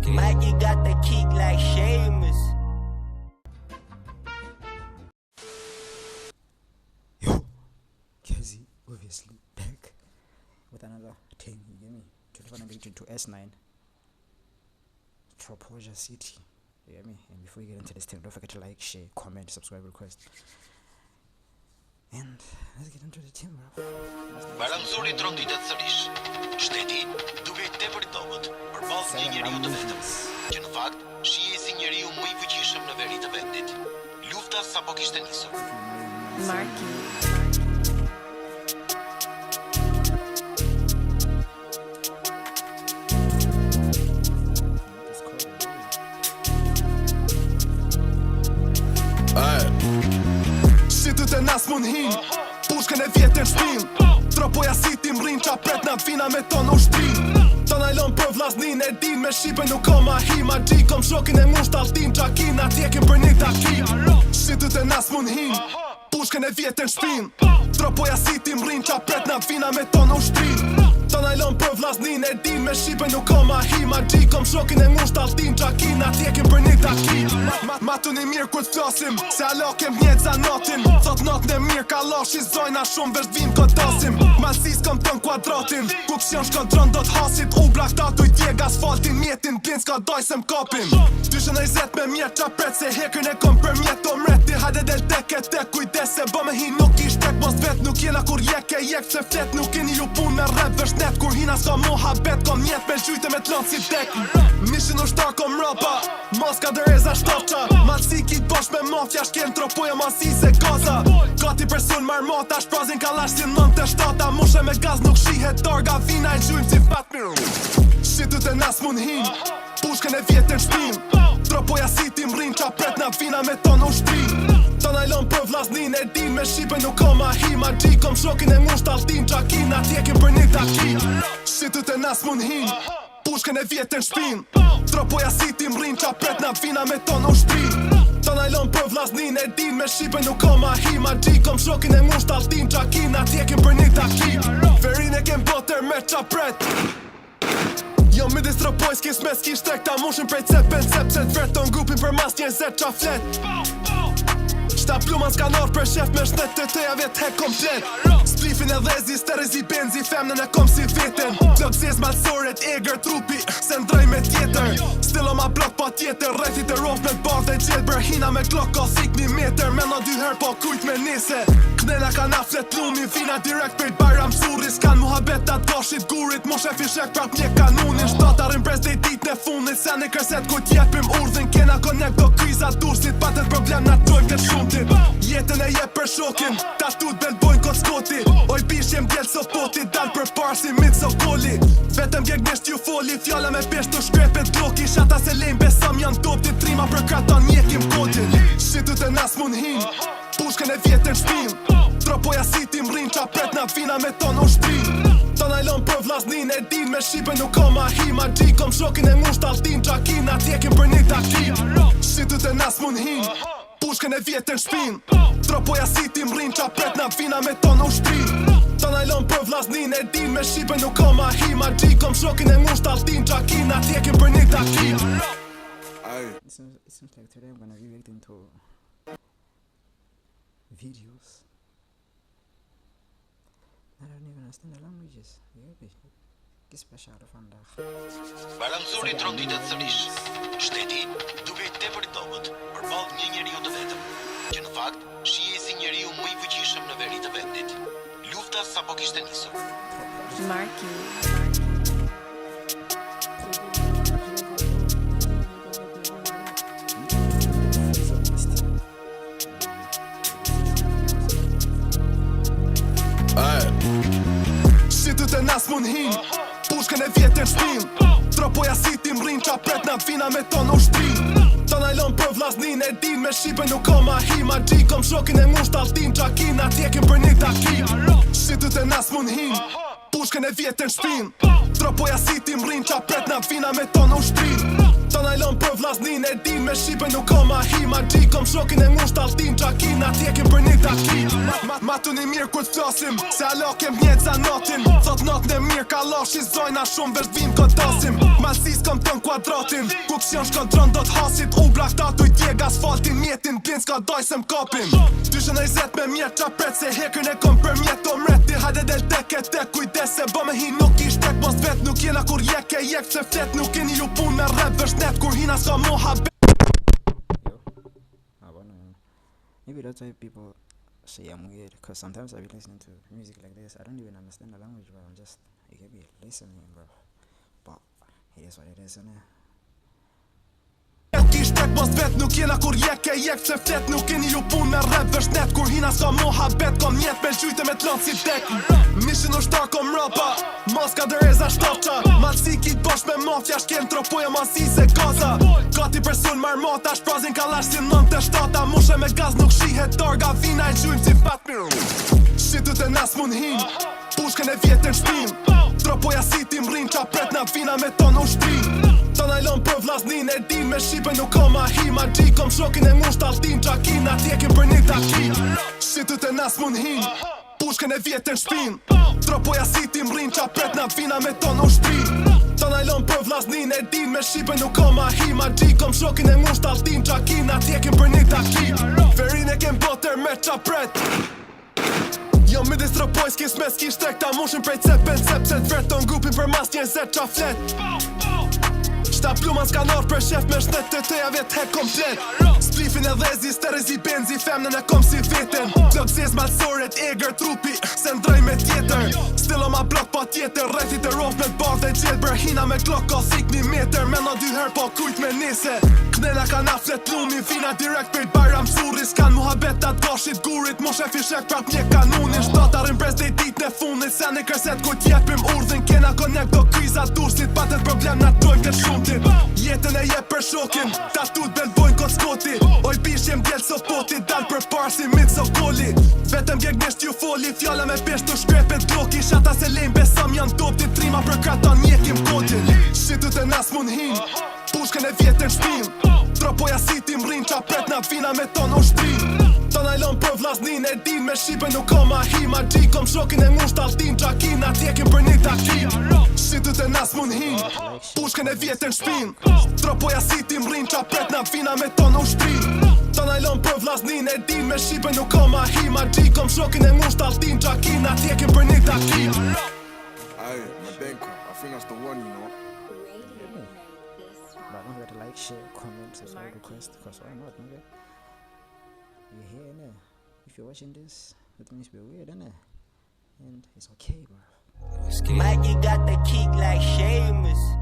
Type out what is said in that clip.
Mikey got the kick like Sheamus. Yo, Kezi, obviously back with another thing. You get me? 2022 S9 Troposia City. You get me? And before you get into this thing, don't forget to like, share, comment, subscribe, request. And let's get into the team, bro. Balanzuri tronditet sërish. Shteti duke i tepër i dobët përballë një njeriu të vetëm, që në fakt shihej si njeriu më i fuqishëm në veri të vendit. Lufta sapo kishte nisur. Marky. Shqitët e nas mund hin Pushkën e vjetën shpin Tropoja City m'rin qa pret na t'vina me ton u shpin Ta najlon për vllaznin e din Me Shqipe nuk ka ma hi ma gji Kom shokin e musht altin qa kina Tjekin për një takim Shqitët e nas mund hin Pushkën e vjetën shpin Tropoja City m'rin qa pret na t'vina me ton u shpin Ta najlon për vllaznin e din Me Shqipe nuk ka ma hi ma gji Kom shokin e musht altin qa kina Tjekin për një takim Ma tu një mirë kur t'flasim Se alo kem njët za natin Thot natën e mirë ka lash i zojna shumë Vesht vim këtasim Malsis kom tën kuadratin Ku këshjon shkodron do t'hasit U brakta tu i tjeg asfaltin Mjetin plin s'ka daj se m'kapim 220 me mjet qa pret Se hekën e kom për mjet o mreti Hajde del tek e tek kujdes Se bë me hin nuk ish tek Mos vet nuk jena kur jek e jek Se flet nuk keni ju pun me rap Vesht net kur hina s'ka moha bet Kom njet me gjujte me t'lon si dek Mishin u shtar kom rapa Moska dëreza shtofqa Malsi ki bosh me mafja Shken tropoja masi se gaza Gati person marmata Shprazin kalash si nën të shtata Mushe me gaz nuk shihet darga Vina e gjujmë si fatmir Shqitët e nas mund hin Pushkën e vjetën shpin Tropoja City m'rin qa pret na vina me ton u shpin Ta najlon për vllaznin e din Me Shqipe nuk ka ma hi ma gji Kom shokin e musht altin qa kina Tjekin për një takim Shqitët e nas mund hin Pushkën e vjetën shpin Tropoja City m'rin qa pret na vina me ton u shpin Ta najlon për vllaznin e din Me Shqipe nuk ka ma hi ma gji Kom shokin e musht altin qa kina Tjekin për një takim Verin e kem boter me qa pret Jo midis tropoj s'kis me s'kish tek Ta mushin prej cepen sepse t'vert Ton grupin për mas një zet qa flet Shta pluman s'ka nor për shef Me shnet të teja vet hek komplet Splifin e dhezi, sterezi, benzi Femnën e kom si veten Klok zez malsoret, eger, trupi Se ndrej me tjetër Stilo ma blok pa tjetër Rejtit e rof me bar dhe gjelë Bërhina me klok ka thik 1 meter Me në 2 her po kujt me nese Knena ka na flet lumi Vina direkt për i Bajram Suri S'kan muhabet atë dashit gurit Mo shef i shek prap një kanunin Shtatarin brez dhe i dit në fundit Se në kërset ku t'jepim urdhin Kena konek do kriza dursit Patet problem na t'ojmë të shumtit Jetën e jep për shokin Ta t'ut bel bojnë kot skoti Oj bish jem djel so poti Dal për par si mit so koli Vetëm gjeg nisht ju foli Fjalla me pesh të shkrepet gloki Shata se lejmë besam janë dopti Trima për kraton njekim kodin Shqitët e nas mund hin Pushkën e vjetën shpin Tropoja City m'rin qa pret na vina me ton u shpin Ta najlon për vllaznin e din Me Shqipe nuk ka ma hi ma gji Kom shokin e musht altin qa kina Tjekin për një takim Shqitët e nas mund hin Pushkën e vjetën shpin Tropoja City m'rin qa pret na vina me ton u shpin Ta najlon për vllaznin e din Me Shqipe nuk ka ma hi ma gji Kom shokin e musht altin qa kina Tjekin për një takim It seems like today I'm gonna react into videos I don't even understand the languages. Ki speciale vandaag. Balanzuri tronditet sërish. Shteti duke i tepër i dobët përballë një njeriu të vetëm, që në fakt shihej si njeriu më i fuqishëm në veri të vendit. Lufta sapo kishte nisur. Marky. Shqitët e nas mund hin Pushkën e vjetën shpin Tropoja City m'rin qa pret na vina me ton u shpin Ta najlon për vllaznin e din Me Shqipe nuk ka ma hi ma gji Kom shokin e musht altin qa kina Tjekin për një takim Shqitët e nas mund hin Pushkën e vjetën shpin Tropoja City m'rin qa pret na vina me ton u shpin Ta najlon për vllaznin e din me shqipe nuk ka ma hima Gji kom shokin e ngusht altin Gjakina tjekin për një takin Ma tu një mirë kur t'flasim Se ala kem mjet za natin Thot natën e mirë ka lashi zojna shumë vesh vim kotasim Malsis kom tën kuadratin Ku këshjon shkodron do t'hasit U blaktatu i tjeg asfaltin Mjetin plin s'ka daj se m'kapim 220 me mjet qa pret Se hekën e kom për mjet o mreti Hajde del tek e tek kujdes se bo me hi nuk ish tek Mos vet nuk jena kur jek e jek Se flet nuk keni ju pun me rap vesh net Kur hina s'ka moha Maybe that's why people say I'm weird, because sometimes I be listening to music like this, I don't even understand the language, bro. I'm just, it can be listening, bro. But it is what it is, innit? Ishtek mos vet nuk jena kur jek e jek Se flet nuk keni ju pun me rap vesh net Kur hina s'ka moha bet Kom njet me gjujte me t'lant si dek Mishin u shtar kom rapa Maska dëreza shtafqa Malsi kit bosh me mafja Shken tropoja masi se gaza Gati person marmata Shprazin kalash si 97 Mushe me gaz nuk shihet targa Vina e gjujmë si Fatmirë Shitut e nas mun hin Pushkën e vjetën shpim Tropoja si tim rrin qa pret na vina me ton u shtrim Ta najlon për vllaznin e din Me shqipe nuk ka ma hima Gji kom shokin e ngusht altin Gjakina tjekin për një takin Shitut e nas mun hin Pushkën e vjetën shpim Tropoja si tim rrin qa pret na vina me ton u shtrim Ta najlon për vllaznin e din Me shqipe nuk ka ma hima Gji kom shokin e ngusht altin Gjakina tjekin për një takin Verin e kem boter me qa pret Jo midis tropoj s'kis me s'kish tek Ta mushin prej cepen sepset Verton grupin për mas një zet qa flet Shta pluman s'ka nor për shef me shnet Të teja vet hek komplet Splifin e dhezi, sterezi, benzi Femnën e kom si veten Klok zez malsoret, eger trupi Se ndrej me tjetër Stilo ma blok pa tjetër Rejtit e rof me t'bak dhe qet Bërhina me klok ka thik 1 meter Mena 2 her pa kujt me nese Knena ka na flet lumi Vina direkt për Bajram Suri S'kan muhabet atë gashit gurit Moshe fishek prap një kanunin Shtatarin brez dhe i dit në fundit Se në kërset ku t'jepim urdhin Kena konek do kriza dursit Patet problem na trojmë këtë shumëtit Jetën e jep për shokin Tatut bel bojnë kot skoti Oj bish jem djel so poti Dal për par si mit so koli Vetëm gegnisht ju foli Fjalla me pesh të shkrepet gloki Shata se lejmë besam janë dopti Trima për krata njekim kodin Shitut e nas mun hin Pushkën e vjetën shpim Tropoja si tim rrin qa pret na vina me ton u shtrim Ta najlon për vllaznin e din Me shqipe nuk ka ma hima Gji kom shokin e ngusht altin Gjakina tjekin për një takin Shitut e nas mun hin Pushkën e vjetën shpim Tropoja si tim rrin qa pret na vina me ton u shtrim Ta najlon për vllaznin e din Me shqipe nuk ka ma hima Gji kom shokin e ngusht altin Gjakina tjekin për një takin Aye, Madenko, I think that's the one, you know. But don't forget to like, share, comment, subscribe, request, because why not, nigga? You're here, innit? If you're watching this, that means we're weird, innit? And it's okay, bro. Mikey got the kick like Sheamus.